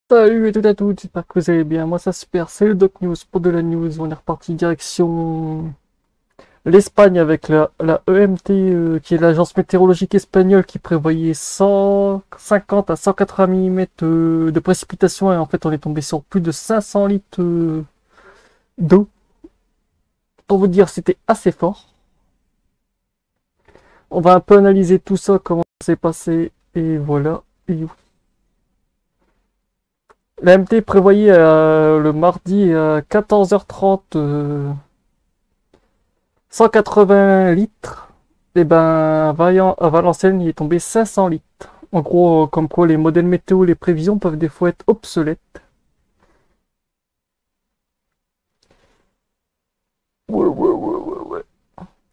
Salut à toutes et à toutes, j'espère que vous allez bien. Moi ça super, c'est le Doc News pour de la news. On est reparti direction l'Espagne avec la EMT qui est l'agence météorologique espagnole qui prévoyait 150 à 180 mm de précipitations et en fait on est tombé sur plus de 500 litres d'eau. Pour vous dire c'était assez fort. On va un peu analyser tout ça, comment ça s'est passé et voilà. Et la MT prévoyait le mardi à 14h30 180 litres, et ben à Valenciennes, il est tombé 500 litres. En gros, comme quoi les modèles météo, les prévisions peuvent des fois être obsolètes. Ouais.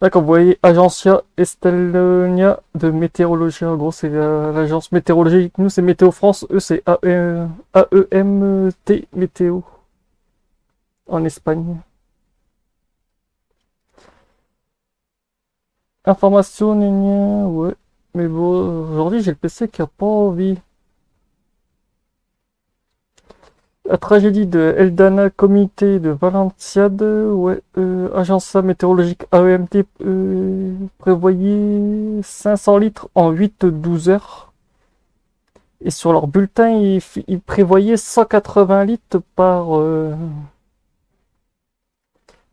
Là, comme vous voyez, Agencia Estelonia de météorologie, en gros, c'est l'agence météorologique. Nous, c'est Météo France, eux, c'est AEMT Météo en Espagne. Information, gna gna, ouais. Mais bon, aujourd'hui, j'ai le PC qui a pas envie. La tragédie de Eldana Comité de Valenciade, ouais, agence météorologique AEMT prévoyait 500 litres en 8-12 heures. Et sur leur bulletin, ils prévoyaient 180 litres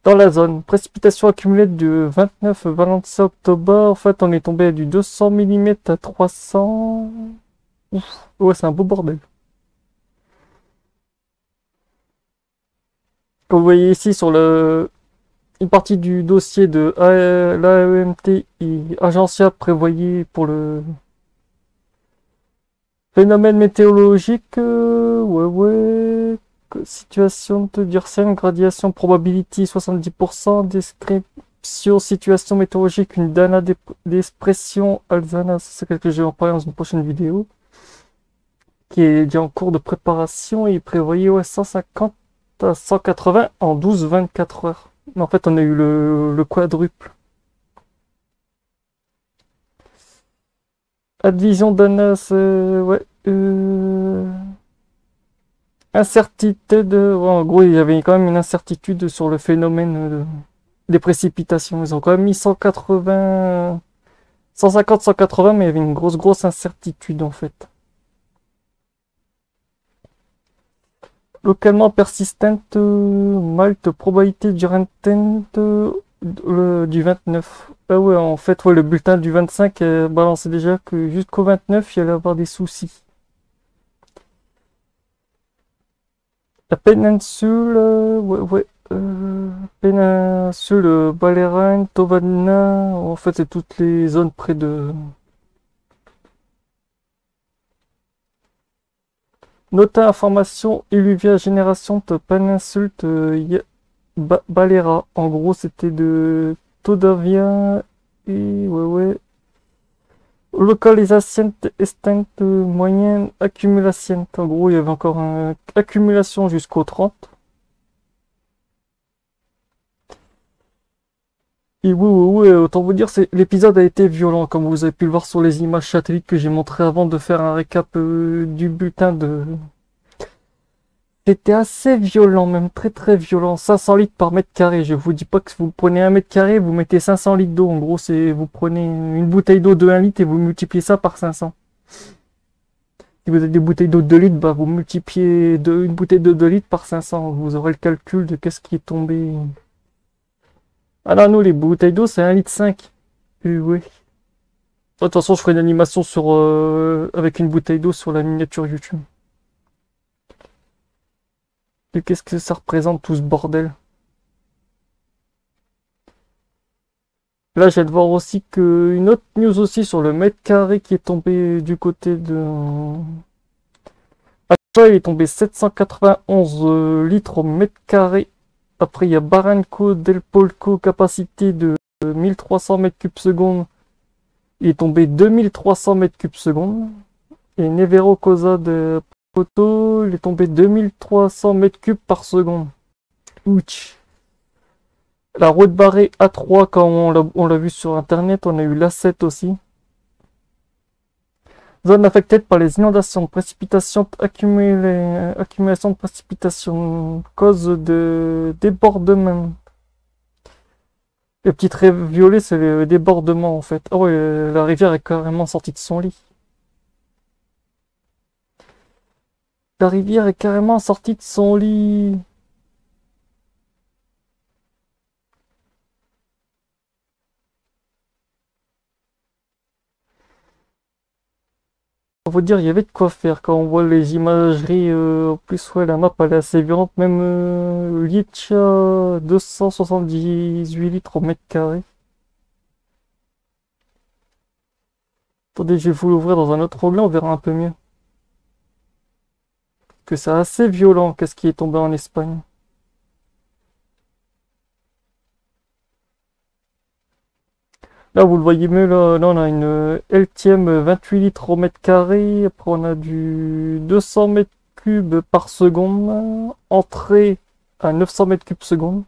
dans la zone. Précipitation accumulée du 29 Valencia octobre. En fait, on est tombé à du 200 mm à 300. Ouf, ouais, c'est un beau bordel. Comme vous voyez ici sur une partie du dossier de l'AEMT et Agencia prévoyait pour le phénomène météorologique, ouais, situation de Dursen, gradation probability 70%, description situation météorologique, une dana d'expression Alzana, c'est quelque que je vais en parler dans une prochaine vidéo, qui est déjà en cours de préparation et il prévoyait ouais, 150 à 180 en 12-24 heures. Mais en fait, on a eu le quadruple. Advision d'Anas, ouais. Incertitude, ouais, en gros, il y avait quand même une incertitude sur le phénomène des précipitations. Ils ont quand même mis 180, 150, 180, mais il y avait une grosse incertitude en fait. Localement persistante, Malte, probabilité du intent du 29. Ah ouais, en fait, ouais, le bulletin du 25 balançait déjà que jusqu'au 29, il y allait avoir des soucis. La péninsule, ouais, péninsule Baléares, Tovana, en fait, c'est toutes les zones près de. Nota information Illuvia génération de péninsule de Baléares. En gros, c'était de Todavia et ouais. Localisation extent moyenne accumulation. En gros, il y avait encore une accumulation jusqu'au 30. Et oui, autant vous dire, l'épisode a été violent, comme vous avez pu le voir sur les images satellites que j'ai montrées avant de faire un récap du bulletin de. C'était assez violent, même très violent. 500 litres par mètre carré. Je vous dis pas que vous prenez un mètre carré, vous mettez 500 litres d'eau. En gros, c'est vous prenez une bouteille d'eau de 1 litre et vous multipliez ça par 500. Si vous avez des bouteilles d'eau de 2 litres, bah vous multipliez une bouteille de 2 litres par 500. Vous aurez le calcul de qu'est-ce qui est tombé. Ah non, nous, les bouteilles d'eau, c'est 1,5 litre. Oui. De toute façon, je ferai une animation avec une bouteille d'eau sur la miniature YouTube. Et qu'est-ce que ça représente tout ce bordel? Là, j'ai de voir aussi que une autre news aussi sur le mètre carré qui est tombé du côté de. Achat, il est tombé 791 litres au mètre carré. Après, il y a Barranco del Polco, capacité de 1300 mètres cubes secondes. Il est tombé 2300 mètres cubes secondes. Et Nevero Cosa de Poto, il est tombé 2300 mètres cubes par seconde. Ouch. La route barrée A3, quand on l'a vu sur internet, on a eu l'A7 aussi. Zone affectée par les inondations, précipitations accumulation de précipitations, cause de débordement. Les petits traits violets, c'est le débordement en fait. Ah ouais, la rivière est carrément sortie de son lit. La rivière est carrément sortie de son lit. Pour vous dire, il y avait de quoi faire quand on voit les imageries. En plus, ouais, la map elle est assez violente. Même Lietcha, 278 litres au mètre carré. Attendez, je vais vous l'ouvrir dans un autre onglet, on verra un peu mieux. Que c'est assez violent, qu'est-ce qui est tombé en Espagne. Là, vous le voyez mieux, là on a une LTM 28 litres au mètre carré. Après, on a du 200 mètres cubes par seconde. Entrée à 900 mètres cubes seconde.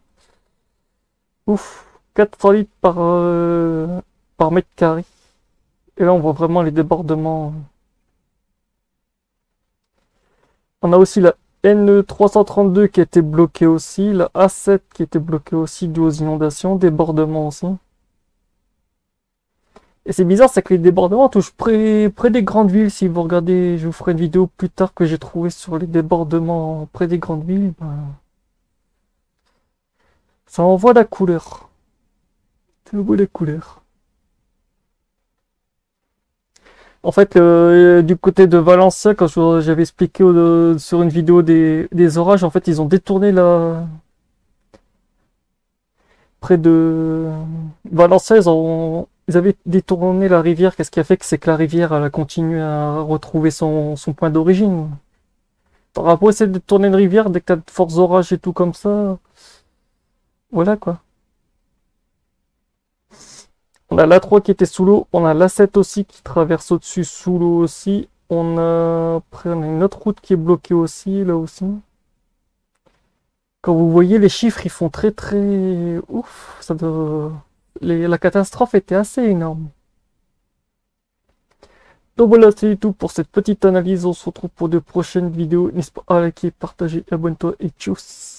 Ouf, 400 litres par mètre carré. Et là, on voit vraiment les débordements. On a aussi la N332 qui a été bloquée aussi. La A7 qui a été bloquée aussi due aux inondations. Débordements aussi. Et c'est bizarre, c'est que les débordements touchent près des grandes villes. Si vous regardez, je vous ferai une vidéo plus tard que j'ai trouvé sur les débordements près des grandes villes. Ben, ça envoie la couleur. Ça envoie la couleur. En fait, du côté de Valencia, quand j'avais expliqué sur une vidéo des orages, en fait, ils ont détourné près de Valencia, ils avaient détourné la rivière. Qu'est-ce qui a fait que c'est que la rivière, elle a continué à retrouver son point d'origine. T'auras beau essayer de tourner une rivière, dès que t'as de forts orages et tout comme ça, voilà quoi. On a l'A3 qui était sous l'eau, on a l'A7 aussi qui traverse au-dessus sous l'eau aussi. Après, on a une autre route qui est bloquée aussi, là aussi. Quand vous voyez les chiffres, ils font très très ouf. La catastrophe était assez énorme. Donc voilà, c'est tout pour cette petite analyse. On se retrouve pour de prochaines vidéos. N'hésite pas à liker, partager, abonne-toi et tchuss.